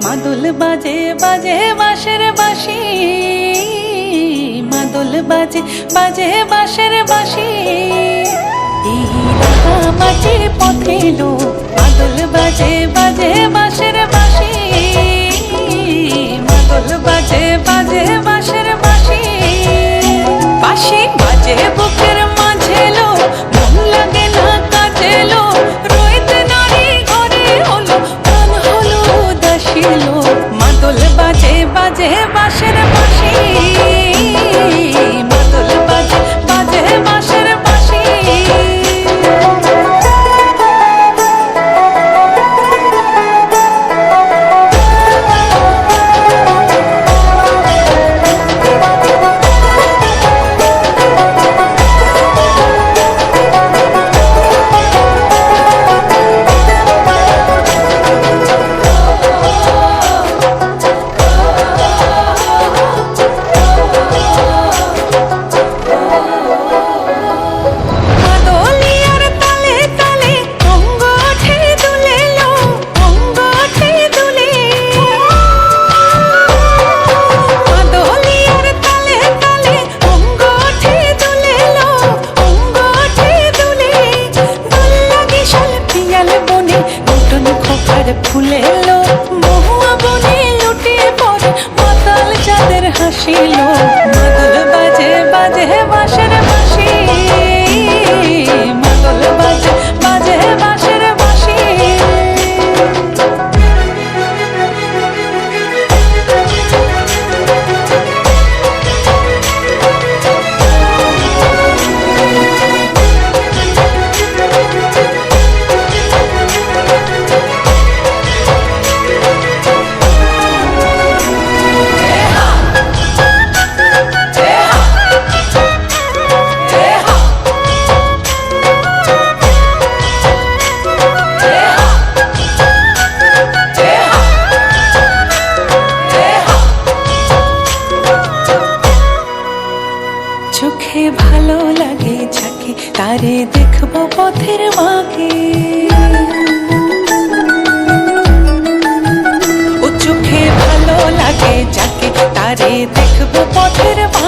মাদল বাজে বাজে বাঁশের বাঁশি, মাদল বাজে বাজে বাঁশের বাঁশি। এই মাটির পথে এলো মাদল বাজে বাজে বাঁশের বাঁশি, মাদল বাজে বাজে বাঁশের বাঁশি। বাঁশি বাজে বুকের মাঝে এলো, মন লাগে না কাজে এলো, রইতে নারী ঘরে হলো, প্রাণ হলো উদাসী এলো। মাদল বাজে বাজে বাঁশের বাঁশি, মাদল বাজে বাজে বাঁশের বাঁশি। ফুলে এলো মহুয়া বনে লুটিয়ে পড়ে মাতাল চাঁদের হাসিল। মাদল বাজে বাজে বাঁশের বাঁশি, মাদল বাজে বাজে বাঁশের বাঁশি। চোখে ভালো লাগে যাকে তারে দেখবো পথের বাঁকে, ও চোখে ভালো লাগে যাকে তারে দেখবো পথের বাঁকে।